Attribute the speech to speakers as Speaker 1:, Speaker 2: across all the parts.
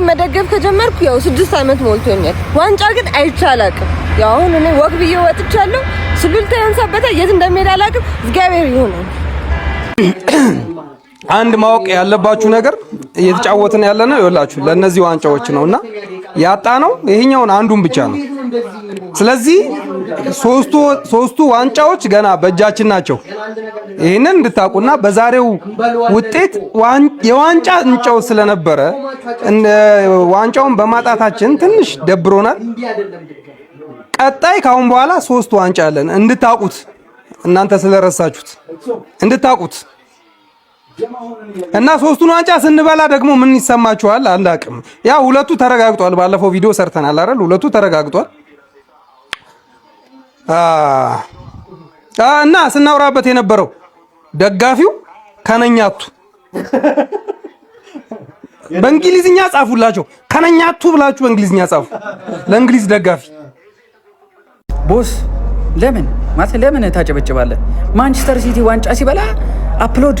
Speaker 1: መደገፍ ከጀመርኩ ያው 6 አመት ሞልቶኛል። ዋንጫ ግን አይቻላቅም። ያው አሁን እኔ ወክ ብዬ ወጥቻለሁ። ስሉልታ ያንሳበታ የት እንደሚሄድ አላውቅም። እግዚአብሔር ይሁን።
Speaker 2: አንድ ማወቅ ያለባችሁ ነገር እየተጫወትን ያለነው ይኸውላችሁ ለነዚህ ዋንጫዎች ነውና ያጣ ነው ይሄኛውን አንዱን ብቻ ነው። ስለዚህ ሶስቱ ዋንጫዎች ገና በእጃችን ናቸው። ይሄንን እንድታቁና በዛሬው ውጤት የዋንጫ እንጫው ስለነበረ ዋንጫውን በማጣታችን ትንሽ ደብሮናል። ቀጣይ ካሁን በኋላ 3 ዋንጫ አለን እንድታቁት፣ እናንተ ስለረሳችሁት እንድታቁት እና 3ቱን ዋንጫ ስንበላ ደግሞ ምን ይሰማችኋል? አላቅም። ያ ሁለቱ ተረጋግጧል። ባለፈው ቪዲዮ ሰርተናል አይደል? ሁለቱ ተረጋግጧል። እና ስናወራበት የነበረው ደጋፊው ከነኛቱ በእንግሊዝኛ ጻፉላቸው። ከነኛቱ ብላችሁ በእንግሊዝኛ ጻፉ ለእንግሊዝ ደጋፊ።
Speaker 3: ቦስ ለምን ታጨበጭባለህ? ማንቸስተር ሲቲ ዋንጫ ሲበላ አፕሎድ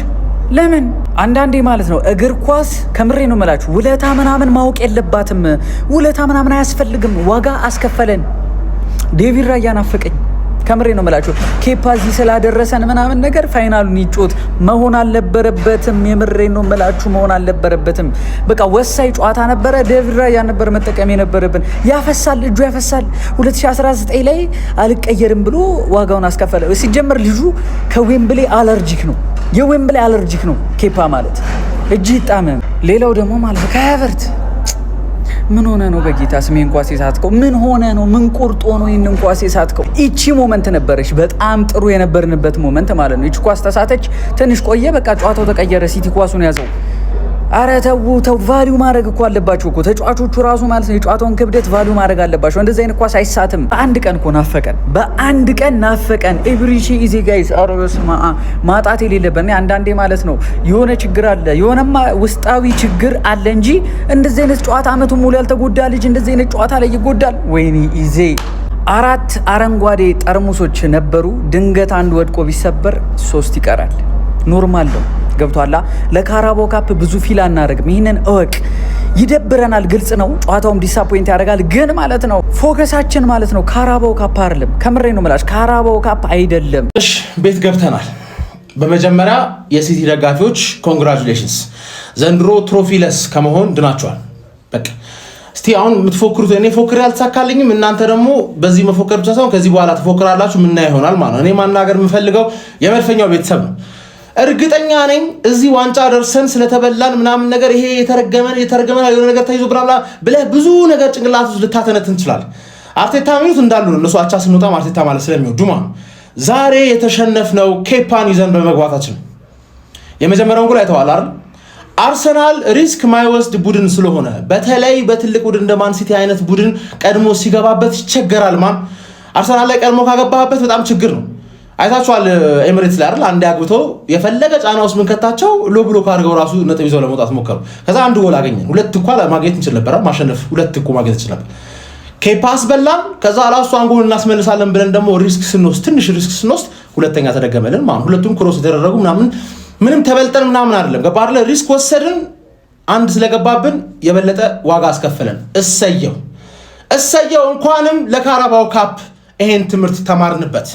Speaker 3: ለምን? አንዳንዴ ማለት ነው እግር ኳስ ከምሬ ነው የምላችሁ ውለታ ምናምን ማወቅ የለባትም። ውለታ ምናምን አያስፈልግም። ዋጋ አስከፈለን። ዴቪድ ራያ ናፈቀኝ። ከምሬ ነው የምላችሁ ኬፓ እዚህ ስላደረሰን ምናምን ነገር ፋይናሉን ይጮት መሆን አልነበረበትም። የምሬ ነው የምላችሁ መሆን አልነበረበትም። በቃ ወሳኝ ጨዋታ ነበረ። ዴቪድ ራያ ነበር መጠቀም የነበረብን። ያፈሳል፣ እጁ ያፈሳል። 2019 ላይ አልቀየርም ብሎ ዋጋውን አስከፈለ። ሲጀመር ልጁ ከዌምብሌ አለርጂክ ነው። የዌምብሌ አለርጂክ ነው ኬፓ ማለት እጅ ይጣመም። ሌላው ደግሞ ማለት ከሀቨርት ምን ሆነ ነው በጌታ ስሜን ኳስ የሳትከው? ምን ሆነ ነው? ምን ቆርጦ ነው ይሄንን ኳስ የሳትከው? እቺ ሞመንት ነበረች በጣም ጥሩ የነበርንበት ሞመንት ማለት ነው። እቺ ኳስ ተሳተች፣ ትንሽ ቆየ፣ በቃ ጨዋታው ተቀየረ። ሲቲ ኳሱን ያዘው። አረ ተው ቫልዩ ማድረግ እኮ አለባችሁ እኮ ተጫዋቾቹ ራሱ ማለት ነው። የጨዋታውን ክብደት ቫልዩ ማድረግ አለባችሁ። እንደዚህ አይነት ኳስ አይሳትም። በአንድ ቀን እኮ ናፈቀን። ኤቭሪሺ ኢዚ ጋይስ። አረ በስመ አብ ማጣት የሌለበት አንዳንዴ ማለት ነው የሆነ ችግር አለ፣ የሆነማ ውስጣዊ ችግር አለ እንጂ እንደዚህ አይነት ጨዋታ አመቱን ሙሉ ያልተጎዳ ልጅ እንደዚህ አይነት ጨዋታ ላይ ይጎዳል? ወይኔ ኢዜ 4 አረንጓዴ ጠርሙሶች ነበሩ። ድንገት አንድ ወድቆ ቢሰበር 3 ይቀራል። ኖርማል ነው። ገብቷላ። ለካራባው ካፕ ብዙ ፊል አናደርግም። ይሄንን እወቅ። ይደብረናል፣ ግልጽ ነው። ጨዋታውም ዲሳፖይንት ያደርጋል። ግን ማለት ነው ፎከሳችን ማለት ነው ካራባው ካፕ አይደለም። ከምሬ ነው የምላሽ ካራባው ካፕ አይደለም።
Speaker 4: እሺ ቤት ገብተናል። በመጀመሪያ የሲቲ ደጋፊዎች ኮንግራቹሌሽንስ፣ ዘንድሮ ትሮፊለስ ከመሆን ድናቸዋል። በቃ እስቲ አሁን የምትፎክሩት እኔ ፎክሬ አልተሳካልኝም፣ እናንተ ደግሞ በዚህ መፎከር ብቻ ሳይሆን ከዚህ በኋላ ትፎክራላችሁ። ምን ይሆናል ማለት ነው። እኔ ማናገር የምፈልገው የመድፈኛው ቤተሰብ ነው። እርግጠኛ ነኝ እዚህ ዋንጫ ደርሰን ስለተበላን ምናምን ነገር ይሄ የተረገመ የሆነ ነገር ተይዞ ብላብላ ብለህ ብዙ ነገር ጭንቅላት ውስጥ ልታተነትን እንችላለን። አርቴታ ሚሉት እንዳሉ ነው እነሱ። አቻ ስንወጣ አርቴታ ማለት ስለሚወዱ ማለት ዛሬ የተሸነፍነው ኬፓን ይዘን በመግባታችን። የመጀመሪያውን ጎል አይተዋል አይደል? አርሰናል ሪስክ ማይወስድ ቡድን ስለሆነ በተለይ በትልቅ ቡድን እንደ ማን ሲቲ አይነት ቡድን ቀድሞ ሲገባበት ይቸገራል። አርሰናል ላይ ቀድሞ ካገባበት በጣም ችግር ነው። አይታችኋል ኤሚሬትስ ላይ አይደል? አንድ ያግብተው የፈለገ ጫና ውስጥ ምን ከታቸው ሎ ብሎክ አድርገው ራሱ ነጥብ ይዘው ለመውጣት ሞከሩ። ከዛ አንድ ጎል አገኘን። 2 እኮ ማግኘት እንችል ነበር፣ ማሸነፍ 2 እኮ ማግኘት እንችል ነበር። ኬፓስ በላን። ከዛ ራሱ አንጎል እናስመልሳለን ብለን ደግሞ ትንሽ ሪስክ ስንወስድ ሁለተኛ ተደገመልን ማለት። ሁለቱም ክሮስ የተደረጉ ምንም ተበልጠን ምናምን አይደለም። ገባ አይደለ? ሪስክ ወሰድን። አንድ ስለገባብን የበለጠ ዋጋ አስከፈለን። እሰየው እንኳንም ለካራባው ካፕ ይሄን ትምህርት ተማርንበት።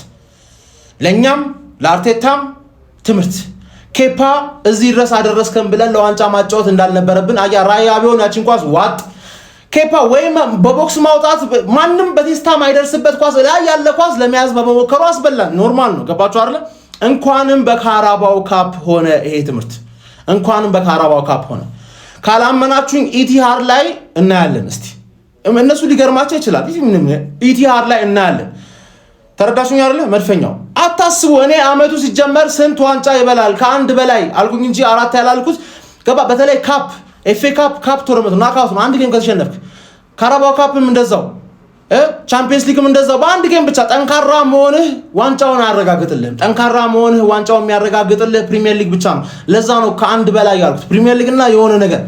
Speaker 4: ለኛም ለአርቴታም ትምህርት። ኬፓ እዚህ ድረስ አደረስከን ብለን ለዋንጫ ማጫወት እንዳልነበረብን አያ ራያ ቢሆን ያችን ኳስ ዋጥ ኬፓ ወይም በቦክስ ማውጣት ማንም በቴስታ ማይደርስበት ኳስ ላይ ያለ ኳስ ለመያዝ በመሞከሩ አስበላን። ኖርማል ነው። ገባችሁ አይደል? እንኳንም በካራባው ካፕ ሆነ ይሄ ትምህርት፣ እንኳንም በካራባው ካፕ ሆነ። ካላመናችሁኝ ኢቲሃድ ላይ እናያለን። እስቲ እነሱ ሊገርማቸው ይችላል። ኢቲሃድ ላይ እናያለን። ተረዳሽኝ አይደለ? መድፈኛው አታስቡ። እኔ አመቱ ሲጀመር ስንት ዋንጫ ይበላል ከአንድ በላይ አልኩኝ እንጂ 4 ያላልኩት ገባ። በተለይ ካፕ ኤፍኤ ካፕ ቶርናመንት ናካውት ነው። አንድ ጌም ከተሸነፍክ ካራባው ካፕም እንደዛው ቻምፒየንስ ሊግም እንደዛው በአንድ ጌም ብቻ ጠንካራ መሆንህ ዋንጫውን አያረጋግጥልህም። ጠንካራ መሆንህ ዋንጫውን የሚያረጋግጥልህ ፕሪሚየር ሊግ ብቻ ነው። ለዛ ነው ከአንድ በላይ ያልኩት ፕሪሚየር ሊግና የሆነ ነገር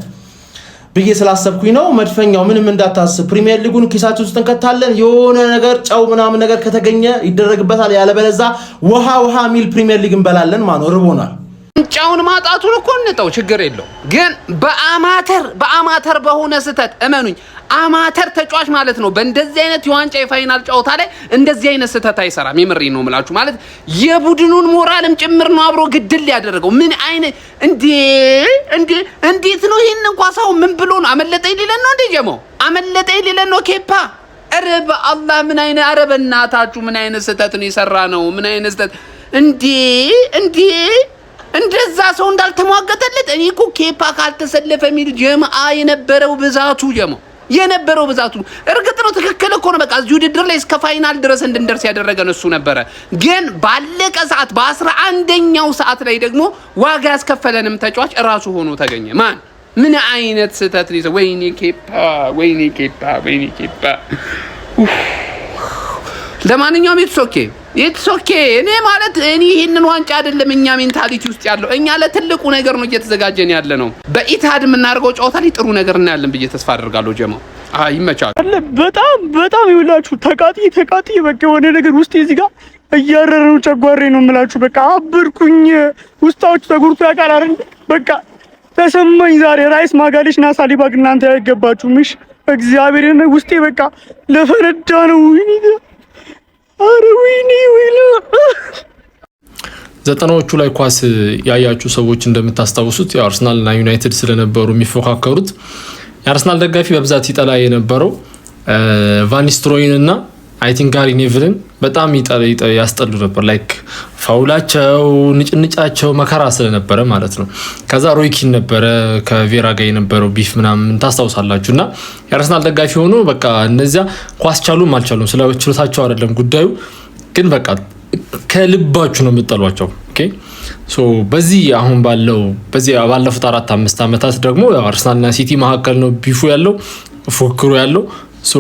Speaker 4: ብዬ ስላሰብኩኝ ነው። መድፈኛው ምንም እንዳታስብ። ፕሪሚየር ሊጉን ኪሳችን ውስጥ እንከታለን። የሆነ ነገር ጨው ምናምን ነገር ከተገኘ ይደረግበታል። ያለበለዛ ውሃ ሚል ፕሪሚየር ሊግ እንበላለን ማለት ነው። ርቦናል።
Speaker 5: ዋንጫውን ማጣቱን እኮ እንተው ችግር የለው ግን በአማተር በሆነ ስተት እመኑኝ አማተር ተጫዋች ማለት ነው በእንደዚህ አይነት የዋንጫ የፋይናል ጨዋታ ላይ እንደዚህ አይነት ስተት አይሰራም የምሬ ነው የምላችሁ ማለት የቡድኑን ሞራልም ጭምር ነው አብሮ ግድል ያደረገው ምን አይነት እንዴት ነው ይሄን እንኳን ሰው ምን ብሎ ነው አመለጠኝ ሊለን ነው እንዴ ጀሞ አመለጠኝ ሊለን ነው ኬፓ አረብ አላህ ምን አይነት አረብ እናታችሁ ምን አይነት ስተት ነው የሰራ ነው ምን አይነት ስተት እንደዛ ሰው እንዳልተሟገተለት እኔ እኮ ኬፓ ካልተሰለፈ ሚል ጀማአ የነበረው ብዛቱ እርግጥ ነው ትክክል እኮ ነው በቃ እዚህ ውድድር ላይ እስከ ፋይናል ድረስ እንድንደርስ ያደረገን እሱ ነበረ ግን ባለቀ ሰዓት በ11ኛው ሰዓት ላይ ደግሞ ዋጋ ያስከፈለንም ተጫዋች ራሱ ሆኖ ተገኘ ማን ምን አይነት ስተት ነው ወይኔ ኬፓ ለማንኛውም ኢትስ ኦኬ እኔ ማለት እኔ ይሄንን ዋንጫ አይደለም እኛ ሜንታሊቲ ውስጥ ያለው እኛ ለትልቁ ነገር ነው እየተዘጋጀን ያለ ነው በኢታድ የምናደርገው ጨዋታ ላይ ጥሩ ነገር እናያለን ብዬ ተስፋ አደርጋለሁ ጀማው ይመቻል
Speaker 6: በጣም ይውላችሁ ተቃጢ በቃ የሆነ ነገር ውስጥ እዚህ ጋር እያረረው ጨጓሬ ነው የምላችሁ በቃ አብርኩኝ ውስጣችሁ ተጉርቶ ያቃል አይደል በቃ ተሰማኝ ዛሬ ራይስ ማጋሌሽና ሳሊባ እናንተ አይገባችሁም እሺ እግዚአብሔርን ውስጤ በቃ ለፈነዳ ነው
Speaker 7: ዘጠናዎቹ ላይ ኳስ ያያችሁ ሰዎች እንደምታስታውሱት የአርሰናልና ዩናይትድ ስለነበሩ የሚፎካከሩት የአርሰናል ደጋፊ በብዛት ይጠላ የነበረው ቫን ኒስተልሮይን እና አይ ቲንክ ጋሪ ኔቭልን በጣም ያስጠሉ ነበር ላይክ ፋውላቸው ንጭንጫቸው መከራ ስለነበረ ማለት ነው ከዛ ሮይኪን ነበረ ከቬራ ጋር የነበረው ቢፍ ምናምን ታስታውሳላችሁና የአርሰናል ደጋፊ ሆኖ በቃ እነዚያ ኳስ ቻሉም አልቻሉም ስለ ችሎታቸው አይደለም ጉዳዩ ግን በቃ ከልባችሁ ነው የምትጠሏቸው ኦኬ ሶ በዚህ አሁን ባለፉት 4-5 አመታት ደግሞ አርሰናልና ሲቲ መካከል ነው ቢፉ ያለው ፉክክሩ ያለው ሶ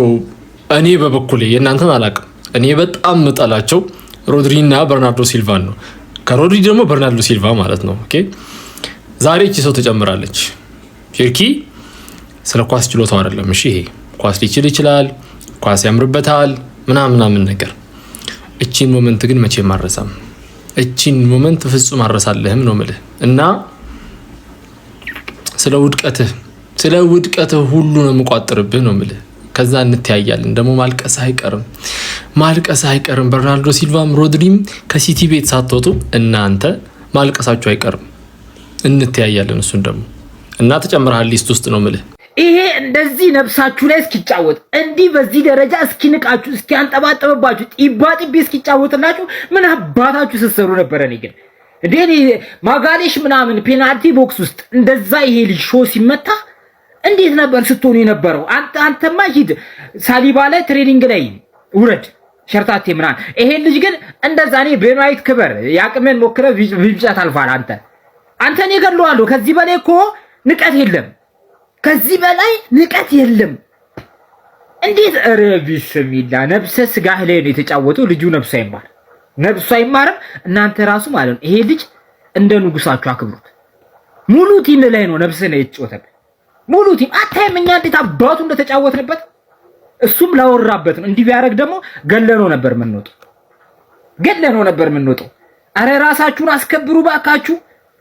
Speaker 7: እኔ በበኩሌ የእናንተን አላቅም እኔ በጣም መጣላቸው ሮድሪና በርናርዶ ሲልቫን ነው ከሮድሪ ደግሞ በርናርዶ ሲልቫ ማለት ነው ኦኬ ዛሬ እቺ ሰው ተጨምራለች ሼርኪ ስለ ኳስ ችሎታው አይደለም እሺ ይሄ ኳስ ሊችል ይችላል ኳስ ያምርበታል ምናምን ነገር እቺን ሞመንት ግን መቼ ማረሳም እቺን ሞመንት ፍጹም አረሳለህም ነው ማለት እና ስለ ውድቀትህ ሁሉ ነው መቋጠርብህ ነው ማለት ከዛ እንተያያለን ደግሞ ማልቀስ አይቀርም በርናርዶ ሲልቫም ሮድሪም ከሲቲ ቤት ሳትወጡ እናንተ ማልቀሳችሁ አይቀርም እንተያያለን እሱን ደግሞ እና ተጨምራል ሊስት ውስጥ ነው ማለት
Speaker 8: ይሄ እንደዚህ ነብሳችሁ ላይ እስኪጫወት እንዲህ በዚህ ደረጃ እስኪንቃችሁ እስኪያንጠባጥብባችሁ ጢባጢቢ እስኪጫወትላችሁ ምን አባታችሁ ስትሰሩ ነበር እኔ ግን እንዴ ማጋሌሽ ምናምን ፔናልቲ ቦክስ ውስጥ እንደዛ ይሄ ልጅ ሾ ሲመታ እንዴት ነበር ስትሆኑ የነበረው አንተማ ሂድ ሳሊባ ላይ ትሬኒንግ ላይ ውረድ ሸርታቴ ምናምን ይሄ ልጅ ግን እንደዛ እኔ በናይት ክበር ያቅመን ሞክረ ቢብጫት አልፋል አንተን ይገድለዋል ከዚህ በላይ እኮ ንቀት የለም እንዴት ረቢስ ሚላ ነብሰ ስጋህ ላይ ነው የተጫወተው ልጁ ነብሱ አይማርም እናንተ ራሱ ማለት ነው ይሄ ልጅ እንደ ንጉሳችሁ አክብሩት ሙሉ ቲም ላይ ነው ነብሰ ነው የተጫወተው ሙሉ ቲም አታይም እኛ እንዴት አባቱ እንደተጫወተበት እሱም ላወራበት ነው እንዲህ ቢያረግ ደግሞ ገለነው ነበር ምንወጣው አረ ራሳችሁን አስከብሩ ባካችሁ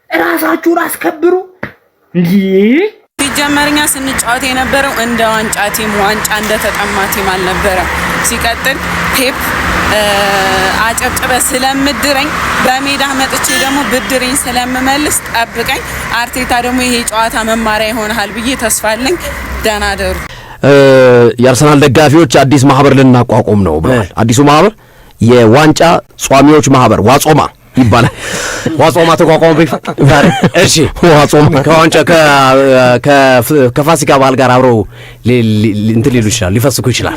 Speaker 8: ራሳችሁን አስከብሩ እንዴ
Speaker 9: ሲጀመርኛ ስንጫወት የነበረው እንደ ዋንጫ እንደተጠማ ቲም አልነበረም ሲቀጥል ፔፕ አጨብጨበ ስለምድረኝ በሜዳ መጥቼ ደግሞ ብድሬን ስለምመልስ ጠብቀኝ አርቴታ ደግሞ ይሄ ጨዋታ መማሪያ ይሆናል ብዬ ተስፋለኝ ደናደሩ
Speaker 10: የአርሰናል ደጋፊዎች አዲስ ማህበር ልናቋቁም ነው ብለዋል አዲሱ ማህበር የዋንጫ ጿሚዎች ማህበር ዋጾማ ይባላል ዋጾማ ተቋቋመ ዛሬ እሺ ዋጾማ ከዋንጫ ከፋሲካ በዓል ጋር አብረው እንትን ሊሉ ይችላል ሊፈስኩ ይችላል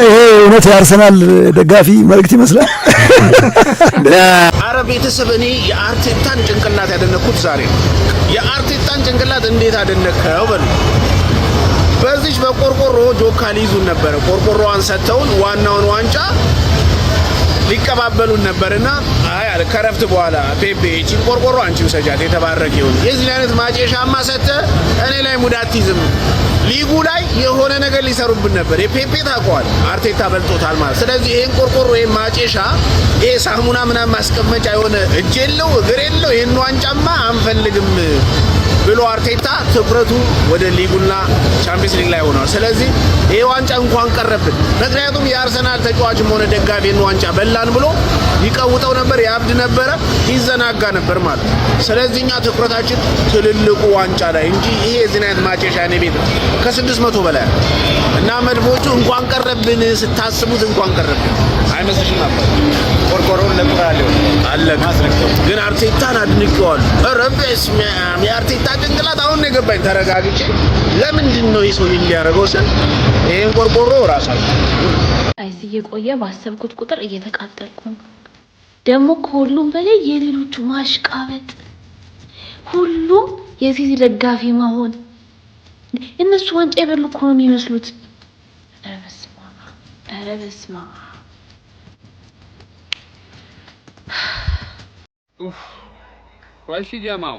Speaker 6: ይሄ እውነት የአርሰናል ደጋፊ መልእክት ይመስላል
Speaker 4: አረ ቤተሰብ እኔ የአርቴታን ጭንቅላት ያደነኩት ዛሬ ነው የአርቴታን ጭንቅላት እንዴት አደነከው በሉ በዚህ በቆርቆሮ ጆካ ሊይዙን ነበር ቆርቆሮዋን ሰተውን ዋናውን ዋንጫ
Speaker 5: ሊቀባበሉን ነበርና አይ አለ ከረፍት በኋላ ፔፔ እቺን ቆርቆሮ አንቺ ውሰጃት የተባረክ ይሁን የዚህ አይነት ማጨሻማ ሰተ እኔ ላይ ሙዳት ይዝም ሊጉ ላይ የሆነ ነገር ሊሰሩብን ነበር። የፔፔ ታቋል አርቴታ በልጦታል ማለት። ስለዚህ ይሄን ቆርቆሮ ይሄን ማጨሻ ይሄ ሳሙና ምናምን ማስቀመጫ የሆነ እጅ የለው እግር የለው ይሄን ዋንጫማ አንፈልግም ብሎ አርቴታ ትኩረቱ ወደ ሊጉና ቻምፒየንስ ሊግ ላይ ሆኗል። ስለዚህ ይሄ ዋንጫ እንኳን ቀረብን። ምክንያቱም የአርሰናል ተጫዋችም ሆነ ደጋፊ ይሄን ዋንጫ በላን ብሎ ይቀውጠው ነበር፣ ያብድ ነበረ፣ ይዘናጋ ነበር ማለት። ስለዚህ እኛ ትኩረታችን ትልልቁ ዋንጫ ላይ እንጂ ይሄ የዚህነት ማጨሻ ነው ቤት ከ600 በላይ እና መድቦቹ እንኳን ቀረብን ስታስቡት እንኳን ቀረብን አይመስልሽም ነበር? ቆርቆሮን ለቁራሌው አለ ግን አርቴታን አድንቀዋለሁ። ረበስ የአርቴታ ጭንቅላት አሁን ነው የገባኝ ተረጋግጬ። ለምንድን ነው ይሄ ሰው ሊያደርገው ስል ይሄን ቆርቆሮ ራሳቸው
Speaker 11: አይስ እየቆየ ባሰብኩት ቁጥር እየተቃጠልኩ ደግሞ ከሁሉም በላይ የሌሎቹ ማሽቃበጥ፣ ሁሉም የሲቲ ደጋፊ መሆን። እነሱ ዋንጫ የበሉ እኮ ነው የሚመስሉት። ኧረ በስመ አብ
Speaker 5: ወይሺ ጀማው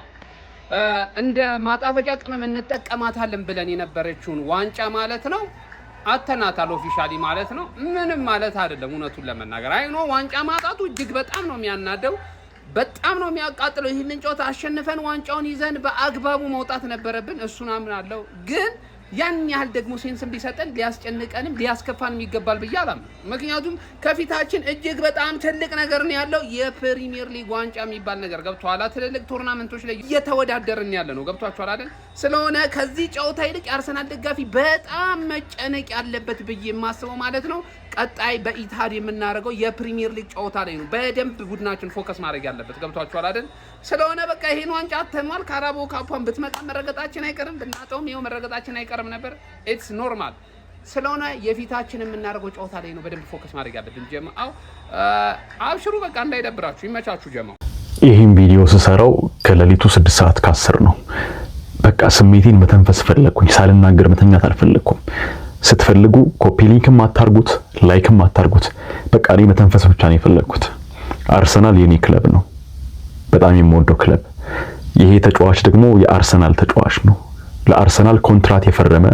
Speaker 5: እንደ ማጣፈጫ ቅመም እንጠቀማታለን ብለን የነበረችውን ዋንጫ ማለት ነው አተናታል ኦፊሻሊ ማለት ነው። ምንም ማለት አይደለም እውነቱን ለመናገር አይኖ ዋንጫ ማጣቱ እጅግ በጣም ነው የሚያናደው፣ በጣም ነው የሚያቃጥለው። ይሄንን ጨዋታ አሸንፈን ዋንጫውን ይዘን በአግባቡ መውጣት ነበረብን። እሱን አምናለሁ ግን ያን ያህል ደግሞ ሴንስም ሊሰጠን ሊያስጨንቀንም ሊያስከፋንም ይገባል ብዬ አላምንም። ምክንያቱም ከፊታችን እጅግ በጣም ትልቅ ነገር ነው ያለው። የፕሪሚየር ሊግ ዋንጫ የሚባል ነገር ገብቷል። ትልልቅ ቶርናመንቶች ላይ እየተወዳደርን ያለ ነው። ገብቷችኋል አይደል? ስለሆነ ከዚህ ጨዋታ ይልቅ የአርሰናል ደጋፊ በጣም መጨነቅ ያለበት ብዬ የማስበው ማለት ነው ቀጣይ በኢትሃድ የምናደርገው የፕሪሚየር ሊግ ጨዋታ ላይ ነው በደንብ ቡድናችን ፎከስ ማድረግ ያለበት። ገብቷችኋል አይደል? ስለሆነ በቃ ይሄን ዋንጫ አተኗል። ካራቦ ካፖን ብትመጣ መረገጣችን አይቀርም፣ ብናጣውም ይሄው መረገጣችን አይቀርም ነበር። ኢትስ ኖርማል። ስለሆነ የፊታችን የምናደርገው ጨዋታ ላይ ነው በደንብ ፎከስ ማድረግ ያለብን። ጀማው አብሽሩ፣ በቃ እንዳይደብራችሁ፣ ይመቻችሁ ጀማው።
Speaker 12: ይሄን ቪዲዮ ስሰራው ከሌሊቱ 6:10 ነው። በቃ ስሜቴን መተንፈስ ፈለኩኝ። ሳልናገር መተኛት አልፈለኩም። ስትፈልጉ ኮፒ ሊንክም አታርጉት፣ ላይክም አታርጉት። በቃ እኔ መተንፈስ ብቻ ነው የፈለኩት። አርሰናል የኔ ክለብ ነው፣ በጣም የምወደው ክለብ። ይሄ ተጫዋች ደግሞ የአርሰናል ተጫዋች ነው። ለአርሰናል ኮንትራት የፈረመ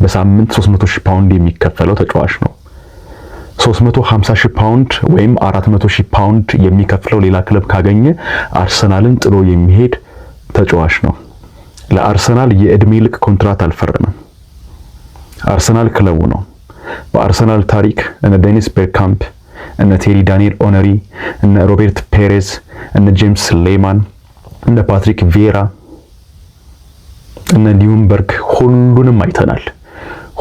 Speaker 12: በሳምንት 300,000 ፓውንድ የሚከፈለው ተጫዋች ነው። 350,000 ፓውንድ ወይም 400,000 ፓውንድ የሚከፍለው ሌላ ክለብ ካገኘ አርሰናልን ጥሎ የሚሄድ ተጫዋች ነው። ለአርሰናል የእድሜ ልክ ኮንትራት አልፈረመም። አርሰናል ክለቡ ነው። በአርሰናል ታሪክ እነ ዴኒስ ቤርካምፕ፣ እነ ቴሪ ዳንኤል ኦነሪ፣ እነ ሮቤርት ፔሬዝ፣ እነ ጄምስ ሌማን፣ እነ ፓትሪክ ቪዬራ፣ እነ ኒውምበርግ ሁሉንም አይተናል።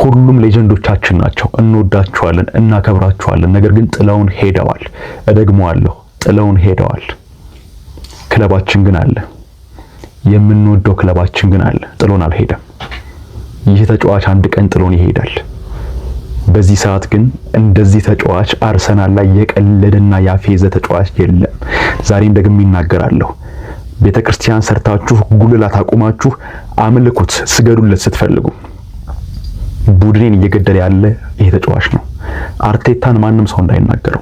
Speaker 12: ሁሉም ሌጀንዶቻችን ናቸው። እንወዳቸዋለን፣ እናከብራቸዋለን። ነገር ግን ጥለውን ሄደዋል። እደግመዋለሁ፣ ጥለውን ሄደዋል። ክለባችን ግን አለ። የምንወደው ክለባችን ግን አለ። ጥሎን አልሄደም። ይህ ተጫዋች አንድ ቀን ጥሎን ይሄዳል። በዚህ ሰዓት ግን እንደዚህ ተጫዋች አርሰናል ላይ የቀለደና ያፌዘ ተጫዋች የለም። ዛሬም ደግሞ ይናገራለሁ። ቤተክርስቲያን ሰርታችሁ ጉልላት አቁማችሁ አምልኩት፣ ስገዱለት ስትፈልጉ። ቡድኔን እየገደለ ያለ ይሄ ተጫዋች ነው። አርቴታን ማንም ሰው እንዳይናገረው።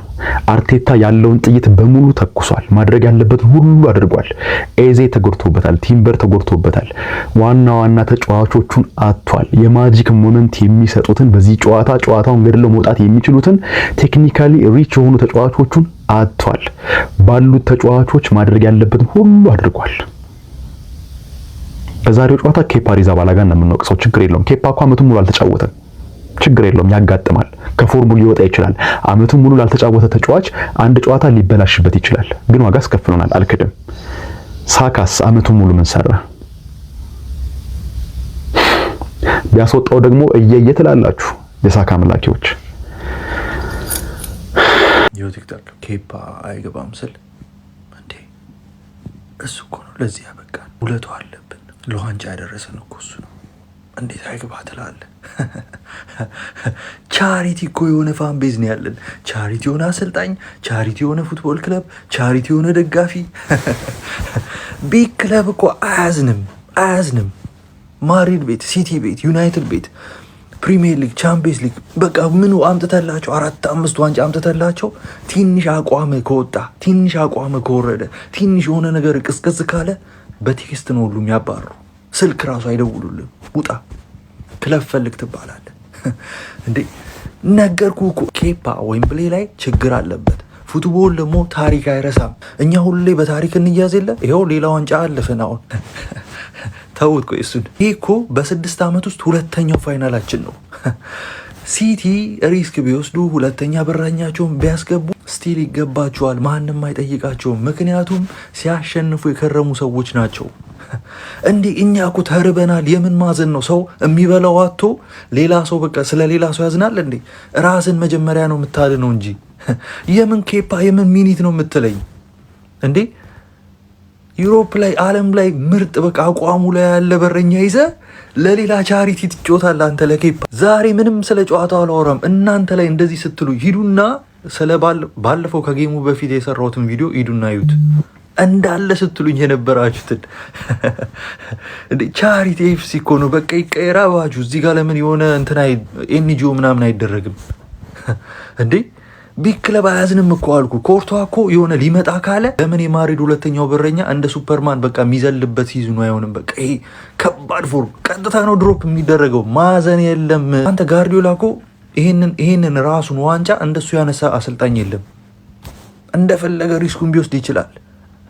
Speaker 12: አርቴታ ያለውን ጥይት በሙሉ ተኩሷል። ማድረግ ያለበትን ሁሉ አድርጓል። ኤዜ ተጎድቶበታል፣ ቲምበር ተጎድቶበታል። ዋና ተጫዋቾቹን አጥቷል። የማጂክ ሞመንት የሚሰጡትን በዚህ ጨዋታውን ገድለው መውጣት የሚችሉትን ቴክኒካሊ ሪች የሆኑ ተጫዋቾቹን አጥቷል። ባሉት ተጫዋቾች ማድረግ ያለበትን ሁሉ አድርጓል። በዛሬው ጨዋታ ኬፓ አሪዛባላጋን ነው የምንወቅሰው። ችግር የለውም። ኬፓ እኮ አመቱን ሙሉ አልተጫወተም። ችግር የለውም፣ ያጋጥማል። ከፎርሙላ ሊወጣ ይችላል። አመቱን ሙሉ ላልተጫወተ ተጫዋች አንድ ጨዋታ ሊበላሽበት ይችላል፣ ግን ዋጋ አስከፍሎናል፣ አልክድም። ሳካስ አመቱን ሙሉ ምን ሰራ? ቢያስወጣው ደግሞ እየተላላችሁ የሳካ አምላኪዎች።
Speaker 13: ቲክቶክ ኬፓ አይገባም ስል እንዴ እሱ እኮ ነው ለዚህ ያበቃን። ውለቱ አለብን። ለዋንጫ ያደረሰን እኮ እሱ ነው። እንዴት አይገባ ትላለህ? ቻሪቲ እኮ የሆነ ፋን ቤዝ ነው ያለን። ቻሪቲ የሆነ አሰልጣኝ፣ ቻሪቲ የሆነ ፉትቦል ክለብ፣ ቻሪቲ የሆነ ደጋፊ። ቢግ ክለብ እኮ አያዝንም። ማድሪድ ቤት፣ ሲቲ ቤት፣ ዩናይትድ ቤት ፕሪሚየር ሊግ፣ ቻምፒየንስ ሊግ በቃ ምኑ አምጥተላቸው 4-5 ዋንጫ አምጥተላቸው ትንሽ አቋም ከወጣ ትንሽ አቋም ከወረደ ትንሽ የሆነ ነገር ቅስቀስ ካለ በቴክስት ነው ሁሉ የሚያባሩ። ስልክ ራሱ አይደውሉልም። ውጣ ክለብ ፈልግ ትባላለህ እንዴ። ነገርኩህ እኮ ኬፓ ዌምብሌ ላይ ችግር አለበት። ፉትቦል ደግሞ ታሪክ አይረሳም። እኛ ሁሌ በታሪክ እንያዝ የለ ይኸው ሌላ ዋንጫ አለፈን አሁን ተውት። ቆይ እሱን ይሄ እኮ በ6 ዓመት ውስጥ ሁለተኛው ፋይናላችን ነው። ሲቲ ሪስክ ቢወስዱ ሁለተኛ በራኛቸውን ቢያስገቡ ስቲል ይገባቸዋል። ማንም አይጠይቃቸውም። ምክንያቱም ሲያሸንፉ የከረሙ ሰዎች ናቸው። እንዴ እኛ እኮ ተርበናል። የምን ማዘን ነው? ሰው የሚበላው አጥቶ ሌላ ሰው በቃ ስለ ሌላ ሰው ያዝናል እንዴ? ራስን መጀመሪያ ነው የምታድነው እንጂ የምን ኬፓ የምን ሚኒት ነው የምትለኝ እንዴ? ዩሮፕ ላይ ዓለም ላይ ምርጥ በቃ አቋሙ ላይ ያለ በረኛ ይዘ ለሌላ ቻሪቲ ትጮታለህ አንተ ለኬፓ። ዛሬ ምንም ስለ ጨዋታው አላወራም። እናንተ ላይ እንደዚህ ስትሉ ሂዱና ስለ ባለፈው ከጌሙ በፊት የሰራሁትን ቪዲዮ ሂዱና ይዩት። እንዳለ ስትሉኝ የነበራችሁትን እንዴ ቻሪቲ ኤፍሲ እኮ ነው በቃ ይቀየራ ባችሁ። እዚህ ጋር ለምን የሆነ እንትና ኤንጂኦ ምናምን አይደረግም እንዴ? ቢግ ክለብ አያዝንም እኮ አልኩ። ኮርቷ እኮ የሆነ ሊመጣ ካለ ለምን የማድሪድ ሁለተኛው በረኛ እንደ ሱፐርማን በቃ የሚዘልበት ሲዝኑ አይሆንም? በቃ ይሄ ከባድ ፎርም ቀጥታ ነው ድሮፕ የሚደረገው። ማዘን የለም። አንተ ጋርዲዮላ እኮ ይሄንን ራሱን ዋንጫ እንደሱ ያነሳ አሰልጣኝ የለም። እንደፈለገ ሪስኩን ቢወስድ ይችላል።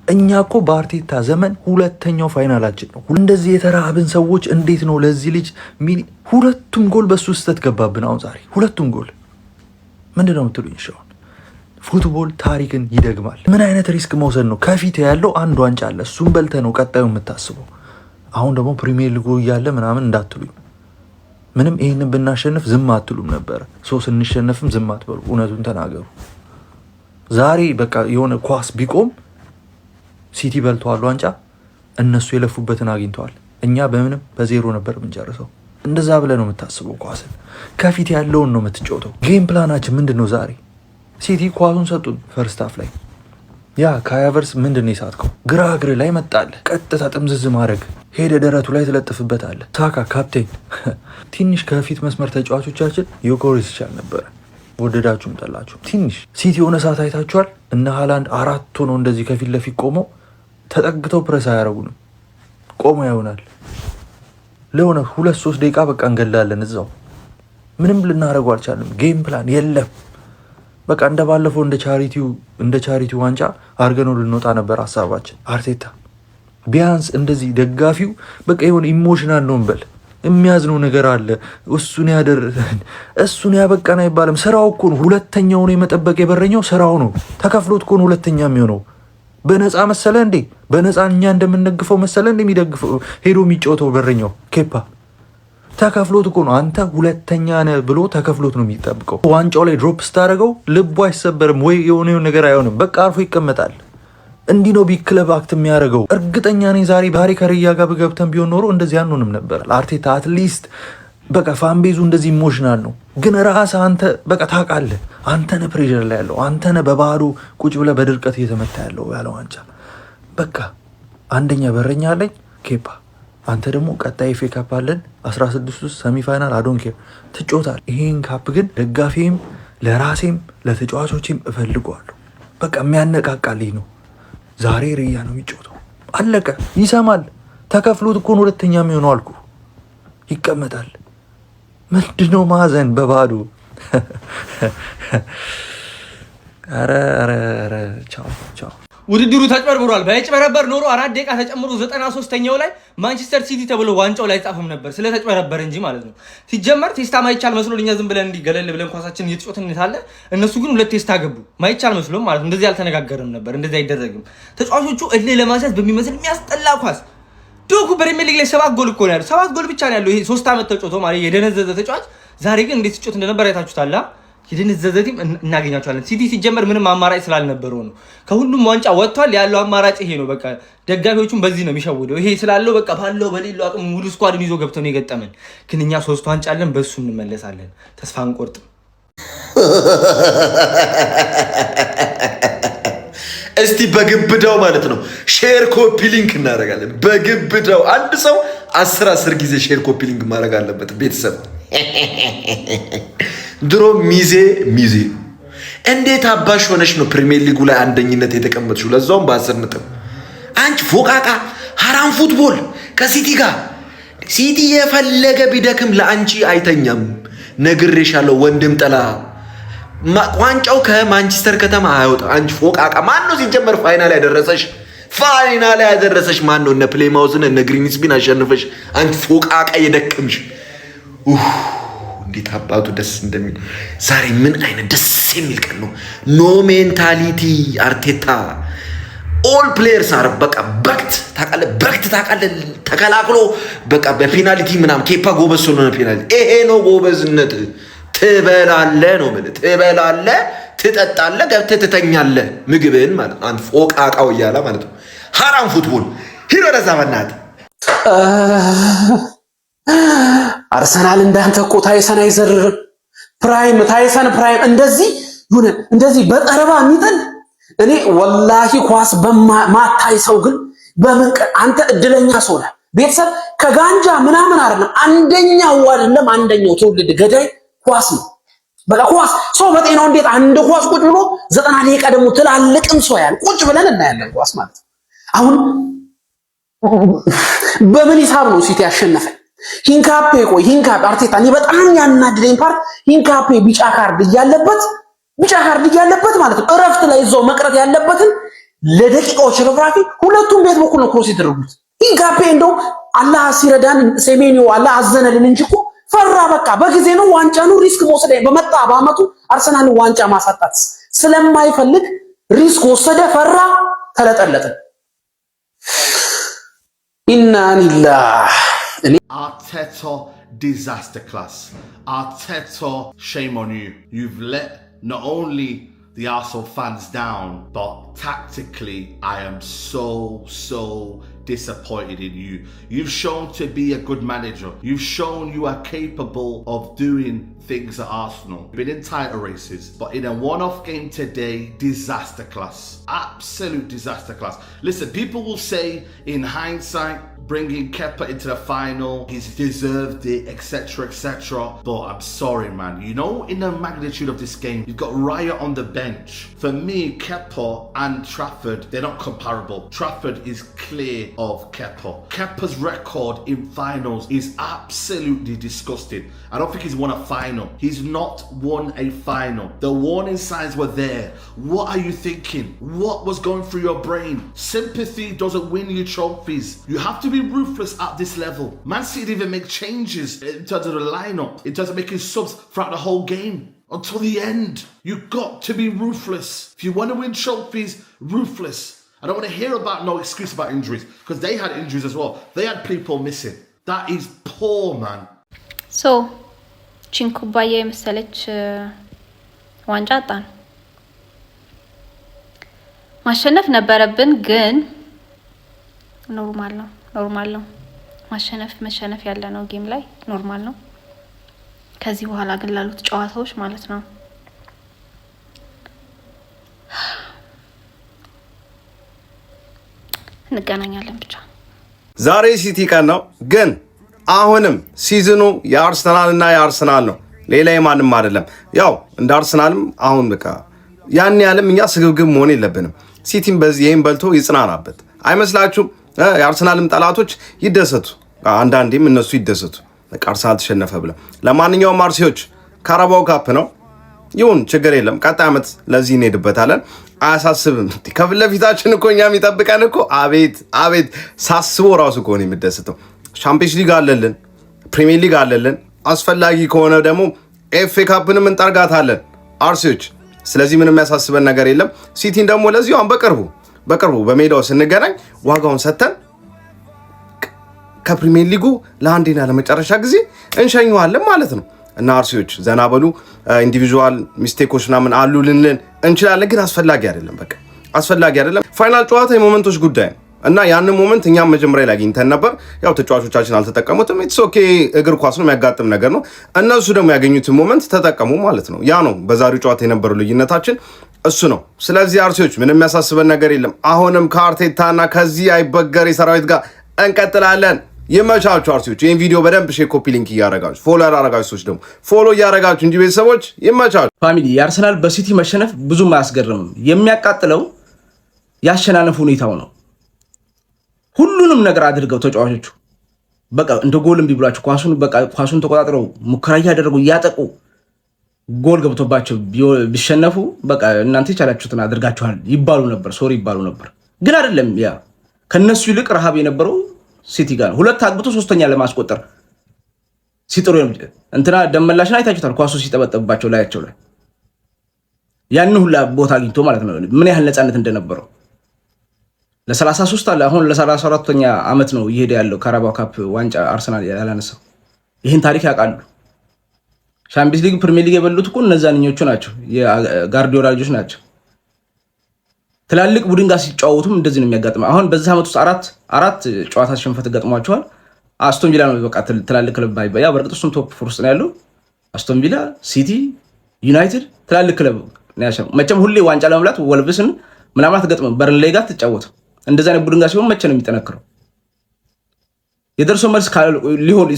Speaker 13: እኛ እኮ በአርቴታ ዘመን ሁለተኛው ፋይናላችን ነው። እንደዚህ የተራብን ሰዎች እንዴት ነው ለዚህ ልጅ ሁለቱም ጎል በሱ ስህተት ገባብን። አሁን ዛሬ ሁለቱም ጎል ምንድን ነው የምትሉኝ? ሻውን ፉትቦል ታሪክን ይደግማል። ምን አይነት ሪስክ መውሰድ ነው? ከፊት ያለው አንድ ዋንጫ አለ። እሱም በልተ ነው ቀጣዩ የምታስበው። አሁን ደግሞ ፕሪሚየር ሊጉ እያለ ምናምን እንዳትሉኝ። ምንም ይህንን ብናሸንፍ ዝም አትሉም ነበረ። ስንሸነፍም ዝም አትበሉ። እውነቱን ተናገሩ። ዛሬ በቃ የሆነ ኳስ ቢቆም ሲቲ በልተዋል ዋንጫ፣ እነሱ የለፉበትን አግኝተዋል። እኛ በምንም በዜሮ ነበር የምንጨርሰው። እንደዛ ብለህ ነው የምታስበው። ኳስን ከፊት ያለውን ነው የምትጫወተው። ጌም ፕላናችን ምንድን ነው? ዛሬ ሲቲ ኳሱን ሰጡን ፈርስት ሃፍ ላይ። ያ ካያቨርስ ምንድን ነው የሳትከው? ግራ እግር ላይ መጣለህ። ቀጥታ ጥምዝዝ ማድረግ ሄደ ደረቱ ላይ ትለጥፍበታለህ። ሳካ ካፕቴን። ትንሽ ከፊት መስመር ተጫዋቾቻችን ዮኮሪስ ይቻል ነበረ። ወደዳችሁም ጠላችሁ ትንሽ ሲቲ የሆነ ሰዓት አይታችኋል። እነ ሃላንድ 4 ሆነው እንደዚህ ከፊት ለፊት ቆመው ተጠግተው ፕረስ አያረጉንም። ቆሞ ይሆናል ለሆነ 2-3 ደቂቃ በቃ እንገላለን እዛው። ምንም ልናደርገው አልቻለም። ጌም ፕላን የለም። በቃ እንደባለፈው እንደ ቻሪቲው ዋንጫ አርገነው ልንወጣ ነበር ሀሳባችን። አርቴታ ቢያንስ እንደዚህ ደጋፊው በቃ የሆነ ኢሞሽናል ነው እንበል። የሚያዝነው ነገር አለ። እሱን ያበቃን አይባልም። ስራው እኮ ነው። ሁለተኛውን የመጠበቅ የበረኛው ስራው ነው። ተከፍሎት እኮ ነው ሁለተኛ የሚሆነው። በነፃ መሰለ እንዴ? በነፃ እኛ እንደምንደግፈው መሰለ እንደሚደግፈው ሄዶ የሚጫወተው በረኛው ኬፓ ተከፍሎት እኮ ነው። አንተ ሁለተኛ ነህ ብሎ ተከፍሎት ነው የሚጠብቀው። ዋንጫው ላይ ድሮፕ ስታደርገው ልቡ አይሰበርም ወይ የሆነ ነገር አይሆንም። በቃ አርፎ ይቀመጣል። እንዲህ ነው ቢግ ክለብ አክት የሚያደርገው። እርግጠኛ ነኝ ዛሬ ባሪ ከርያ ጋር ገብተን ቢሆን ኖሮ እንደዚህ አንሆንም ነበር። አርቴታ አትሊስት በቃ ፋንቤዙ እንደዚህ ኢሞሽናል ነው። ግን ራስህ አንተ በቃ ታውቃለህ። አንተ ነህ ፕሬሸር ላይ ያለው። አንተ ነህ በባዶ ቁጭ ብለህ በድርቀት እየተመታ ያለው ያለ ዋንጫ። በቃ አንደኛ በረኛ አለኝ ኬፓ። አንተ ደግሞ ቀጣይ ኤፍ ኤ ካፕ አለን 16 ውስጥ ሰሚ ፋይናል አዶን ኬር ትጮታል። ይሄን ካፕ ግን ደጋፊም ለራሴም ለተጫዋቾችም እፈልገዋለሁ። በቃ የሚያነቃቃልኝ ነው። ዛሬ ርያ ነው የሚጮተው። አለቀ። ይሰማል። ተከፍሎት እኮ ሁለተኛ የሚሆነው አልኩ። ይቀመጣል። ምንድነው ማዘን በባዶ? ኧረ ቻው ቻው።
Speaker 14: ውድድሩ ተጭበርብሯል። ባይጭበረበር ኖሮ 4 ደቂቃ ተጨምሮ 93ኛው ላይ ማንቸስተር ሲቲ ተብሎ ዋንጫው ላይ ጻፈም ነበር። ስለተጭበረበር እንጂ ማለት ነው። ሲጀመር ቴስታ ማይቻል መስሎን እኛ ዝም ብለን እንዲገለል ብለን ኳሳችን እየተጫወትን ታለ። እነሱ ግን 2 ቴስታ ገቡ። ማይቻል መስሎም ማለት ነው። እንደዚህ አልተነጋገርም ነበር። እንደዚህ አይደረግም። ተጫዋቾቹ እልህ ለማስያዝ በሚመስል የሚያስጠላ ኳስ ዶኩ ፕሪሚየር ሊግ ላይ 7 ጎል እኮ ነው ያለው። 7 ጎል ብቻ ነው ያለው። ይሄ 3 ዓመት ተጫውቶ ማለት የደነዘዘ ተጫዋች ዛሬ ግን እንዴት ሲጫወት እንደነበር አይታችሁታል። የደነዘዘ ቲም እናገኛቸዋለን። ሲቲ ሲጀመር ምንም አማራጭ ስላልነበረው ነው ከሁሉም ዋንጫ ወጥቷል። ያለው አማራጭ ይሄ ነው። በቃ ደጋፊዎቹም በዚህ ነው የሚሸውደው። ይሄ ስላለው በቃ ባለው በሌለው አቅም ሙሉ ስኳድን ይዞ ገብተው ነው የገጠመን። ግን እኛ 3 ዋንጫ አለን፣ በሱ እንመለሳለን። ተስፋ አንቆርጥም።
Speaker 15: እስቲ በግብዳው ማለት ነው ሼር ኮፒ ሊንክ እናደርጋለን። በግብዳው አንድ ሰው 10 ጊዜ ሼር ኮፒ ሊንክ ማድረግ አለበት ቤተሰብ ድሮ ሚዜ እንዴት አባሽ ሆነሽ ነው ፕሪሚየር ሊጉ ላይ አንደኝነት የተቀመጥሽው? ለዛውም በ10 ነጥብ። አንቺ ፎቃቃ ሐራም ፉትቦል ከሲቲ ጋር ሲቲ የፈለገ ቢደክም ለአንቺ አይተኛም። ነግሬሻለሁ ወንድም ጠላ ዋንጫው ከማንቸስተር ከተማ አይወጣ። አንቺ ፎቃቃ ማን ነው ሲጀመር ፋይናል ያደረሰሽ? ፋይናል ያደረሰሽ ማን ነው? እነ ፕሌማውዝን እነ ግሪንስቢን አሸንፈሽ አንቺ ፎቃቃ የደከምሽ። እንዴት አባቱ ደስ እንደሚል ዛሬ ምን አይነት ደስ የሚል ቀን ነው። ኖ ሜንታሊቲ አርቴታ ኦል ፕሌየርስ አር በቃ በክት ታቃለ ተከላክሎ በቃ በፔናልቲ ምናም ኬፓ ጎበዝ ስለሆነ ፔናልቲ ይሄ ነው ጎበዝነት። ትበላለ ነው ማለት ትበላለ፣ ትጠጣለ፣ ገብተህ ትተኛለ ምግብን ማለት አንተ ፎቃቃው እያለ ማለት ነው። ሐራም ፉትቦል ሂዶ ለዛ በእናትህ
Speaker 5: አርሰናል እንዳንተ እኮ ታይሰን አይዘርርም። ታይሰን ፕራይም እንደዚህ በጠረባ የሚጥል እኔ ወላሂ ኳስ በማታይ ሰው ግን በምን አንተ እድለኛ ሰው ነህ። ቤተሰብ ከጋንጃ ምናምን አይደለም አንደኛው ትውልድ ገዳይ ኳስ ነው። በቃ ኳስ ሰው በጤናው እንዴት አንድ ኳስ ቁጭ ብሎ 90 ደቂቃ ደግሞ ትላልቅም ሰው ያል ቁጭ ብለን እናያለን ኳስ ማለት አሁን በምን ሂሳብ ነው ሲቲ ያሸነፈ? ሂንካፔ አርቴታ እኔ በጣም ያናድደኝ ፓርት ሂንካፔ ቢጫ ካርድ እያለበት ማለት ነው እረፍት ላይ እዛው መቅረት ያለበትን ለደቂቃዎች ረፍራፊ ሁለቱም ቤት በኩል ነው ክሮስ የተደረጉት። ሂንካፔ እንደው አላህ ሲረዳን ሴሜኒዮ አላህ አዘነልን እንጂ እኮ ፈራ። በቃ በጊዜ ነው ዋንጫ ነው ሪስክ መውሰድ በመጣ በአመቱ አርሰናል ዋንጫ ማሳጣት ስለማይፈልግ ሪስክ ወሰደ፣ ፈራ፣ ተለጠለጠ። ኢና ሊላህ
Speaker 16: Arteta disaster class. Arteta, shame on you. You've let not only the Arsenal fans down, but tactically I am so disappointed in you. You've shown to be a good manager. You've shown you are capable of doing things at Arsenal. Been in title races, but in a one-off game today, disaster class. Absolute disaster class. Listen, people will say in hindsight, bringing Kepa into the final, he's deserved it, etc. But I'm sorry, man. You know, in the magnitude of this game, you've got Raya on the bench. For me, Kepa and Trafford, they're not comparable. Trafford is clear of Kepa. Kepa's record in finals is absolutely disgusting. I don't think he's won a final. He's not won a final. The warning signs were there. What are you thinking? What was going through your brain? Sympathy doesn't win you trophies. You have to be ruthless at this level. Man City didn't even make changes in terms of the lineup, in terms of making subs throughout the whole game until the end. You got to be ruthless. If you want to win trophies, ruthless. I don't want to hear about no excuse about injuries, because they had injuries as well. They had people missing. That is poor, man.
Speaker 11: So, ቺንኩባዬ የመሰለች ዋንጫ አጣን። ማሸነፍ ነበረብን ግን ኖርማል ነው። መሸነፍ ያለ ነው ጌም ላይ ኖርማል ነው። ከዚህ በኋላ ግን ላሉት ጨዋታዎች ማለት ነው እንገናኛለን ብቻ።
Speaker 17: ዛሬ ሲቲ ቀን ነው፣ ግን አሁንም ሲዝኑ የአርሰናልና የአርሰናል ነው፣ ሌላ የማንም አይደለም። ያው እንደ አርሰናልም አሁን በቃ ያን ያለም እኛ ስግብግብ መሆን የለብንም። ሲቲም በዚህ ይሄን በልቶ ይጽናናበት አይመስላችሁም? የአርሰናልም ጠላቶች ይደሰቱ፣ አንዳንዴም እነሱ ይደሰቱ። በቃ አርሰናል ተሸነፈ ብለው። ለማንኛውም አርሲዎች ካራባው ካፕ ነው ይሁን፣ ችግር የለም። ቀጣይ ዓመት ለዚህ እንሄድበታለን፣ አያሳስብም። ከፊት ለፊታችን እኮ እኛ የሚጠብቀን እኮ አቤት ሳስቦ ራሱ ከሆነ የሚደሰተው ቻምፒየንስ ሊግ አለልን፣ ፕሪሚየር ሊግ አለልን፣ አስፈላጊ ከሆነ ደግሞ ኤፍኤ ካፕንም እንጠርጋታለን አርሲዎች። ስለዚህ ምንም የሚያሳስበን ነገር የለም። ሲቲን ደግሞ ለዚሁ አሁን በቅርቡ በሜዳው ስንገናኝ ዋጋውን ሰጥተን ከፕሪሚየር ሊጉ ለአንዴና ለመጨረሻ ጊዜ እንሸኘዋለን ማለት ነው። እና አርሲዎች ዘና በሉ። ኢንዲቪጁዋል ሚስቴኮች ምናምን አሉ ልንልን እንችላለን፣ ግን አስፈላጊ አይደለም። በቃ አስፈላጊ አይደለም። ፋይናል ጨዋታ የሞመንቶች ጉዳይ ነው እና ያንን ሞመንት እኛም መጀመሪያ ላይ አግኝተን ነበር። ያው ተጫዋቾቻችን አልተጠቀሙትም። ኢትስ ኦኬ፣ እግር ኳስ ነው፣ የሚያጋጥም ነገር ነው። እነሱ ደግሞ ያገኙትን ሞመንት ተጠቀሙ ማለት ነው። ያ ነው በዛሬው ጨዋታ የነበረው ልዩነታችን እሱ ነው። ስለዚህ አርሲዎች ምንም የሚያሳስበን ነገር የለም። አሁንም ከአርቴታና ከዚህ አይበገር ሰራዊት ጋር እንቀጥላለን። ይመቻችሁ አርሲዎች። ይሄን ቪዲዮ በደንብ ሼር ኮፒ ሊንክ እያረጋችሁ ፎሎ ያደረጋችሁ ሰዎች ደግሞ ፎሎ እያረጋችሁ እንጂ ቤተሰቦች ይመቻችሁ።
Speaker 4: ፋሚሊ የአርሰናል በሲቲ መሸነፍ ብዙም አያስገርምም። የሚያቃጥለው ያሸናነፍ ሁኔታው ነው። ሁሉንም ነገር አድርገው ተጫዋቾቹ በቃ እንደ ጎልም ቢብላችሁ ኳሱን ተቆጣጥረው ሙከራ እያደረጉ እያጠቁ ጎል ገብቶባቸው ቢሸነፉ በቃ እናንተ የቻላችሁትን አድርጋችኋል ይባሉ ነበር፣ ሶሪ ይባሉ ነበር። ግን አይደለም። ያ ከነሱ ይልቅ ረሃብ የነበረው ሲቲ ጋር ነው። ሁለት አግብቶ ሶስተኛ ለማስቆጠር ሲጥሩ እንትና ደመላሽን አይታችሁታል። ኳሱ ሲጠበጠብባቸው ላያቸው ላይ ያን ሁላ ቦታ አግኝቶ ማለት ነው ምን ያህል ነፃነት እንደነበረው ለ33 አለ አሁን ለ34ኛ ዓመት ነው እየሄደ ያለው ካራባው ካፕ ዋንጫ አርሰናል ያላነሳው። ይህን ታሪክ ያውቃሉ። ሻምፒዮንስ ሊግ ፕሪሚየር ሊግ የበሉት እኮ እነዛኞቹ ናቸው፣ የጋርዲዮላ ልጆች ናቸው። ትላልቅ ቡድን ጋር ሲጫወቱም እንደዚህ ነው የሚያጋጥመው። አሁን በዚህ ዓመት ውስጥ አራት ጨዋታ ሽንፈት ገጥሟቸዋል። አስቶን ቪላ ነው በቃ ትላልቅ ክለብ ባይባል፣ ያው በእርግጥ እሱም ቶፕ ፎር ውስጥ ነው ያለው። አስቶን ቪላ፣ ሲቲ፣ ዩናይትድ ትላልቅ ክለብ ነው ያሸነፈው። መቼም ሁሌ ዋንጫ ለመብላት ወልቭስን ምናምን አትገጥምም። በርንሌይ ጋር ትጫወት እንደዛ ነው ቡድን ጋር ሲሆን መቼ ነው የሚጠነክረው? የደርሶ መልስ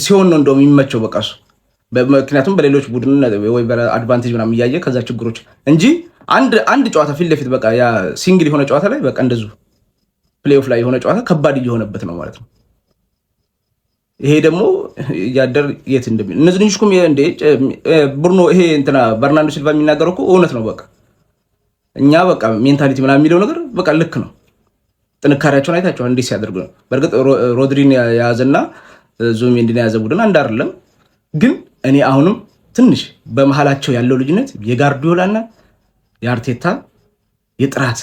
Speaker 4: ሲሆን ነው እንደውም የሚመቸው በቃ እሱ። ምክንያቱም በሌሎች ቡድን ወይ በአድቫንቴጅ ምናምን እያየ ከዛ ችግሮች እንጂ አንድ ጨዋታ ፊት ለፊት በቃ ያ ሲንግል የሆነ ጨዋታ ላይ በቃ እንደዚሁ ፕሌይኦፍ ላይ የሆነ ጨዋታ ከባድ እየሆነበት ነው ማለት ነው። ይሄ ደግሞ ያደር የት እንደሚል እነዚህ ልጆችኩም እንደ ብሩኖ ይሄ እንትና በርናንዶ ሲልቫ የሚናገረው እኮ እውነት ነው። በቃ እኛ በቃ ሜንታሊቲ ምናምን የሚለው ነገር በቃ ልክ ነው። ጥንካሬያቸውን አይታችኋል እንዴት ሲያደርጉ ነው። በእርግጥ ሮድሪን የያዘና ዙቢሜንዲን የያዘ ቡድን አንድ አይደለም። ግን እኔ አሁንም ትንሽ በመሃላቸው ያለው ልጅነት የጋርዲዮላና የአርቴታ የጥራት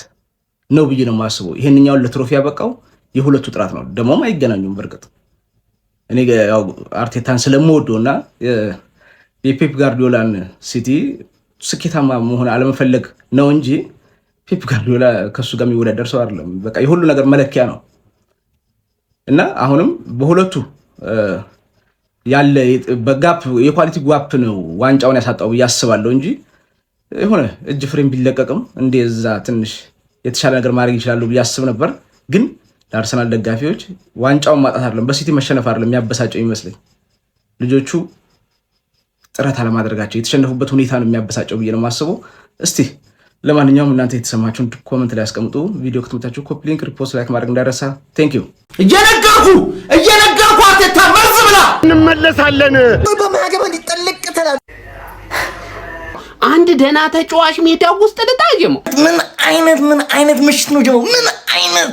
Speaker 4: ነው ብዬ ነው የማስበው። ይሄንኛውን ለትሮፊ ያበቃው የሁለቱ ጥራት ነው። ደግሞም አይገናኙም። በእርግጥ እኔ ያው አርቴታን ስለምወደውና የፔፕ ጋርዲዮላን ሲቲ ስኬታማ መሆን አለመፈለግ ነው እንጂ ፔፕ ጋርዲዮላ ከሱ ጋር የሚወዳደር ሰው አይደለም። በቃ የሁሉ ነገር መለኪያ ነው እና አሁንም በሁለቱ ያለ በጋፕ የኳሊቲ ጋፕ ነው ዋንጫውን ያሳጣው ብዬ አስባለሁ እንጂ የሆነ እጅ ፍሬም ቢለቀቅም እንደዛ ትንሽ የተሻለ ነገር ማድረግ ይችላሉ ብዬ አስብ ነበር። ግን ለአርሰናል ደጋፊዎች ዋንጫውን ማጣት አይደለም በሲቲ መሸነፍ አይደለም የሚያበሳጨው ይመስለኝ። ልጆቹ ጥረት አለማድረጋቸው የተሸነፉበት ሁኔታ ነው የሚያበሳጨው ብዬ ነው የማስበው። እስቲ ለማንኛውም እናንተ የተሰማችሁን ኮሜንት ላይ አስቀምጡ። ቪዲዮ ከተመቻችሁ ኮፒ ሊንክ፣ ሪፖስት፣ ላይክ ማድረግ እንዳይረሳ። ቴንክ ዩ። እየነገርኩ አርቴታ መርዝ ብላ
Speaker 6: እንመለሳለን።
Speaker 8: በማገባ ሊጠልቅ ተላል
Speaker 5: አንድ ደህና ተጫዋች ሜዳ ውስጥ ልታየው ምን አይነት ምሽት ነው ጀመው ምን አይነት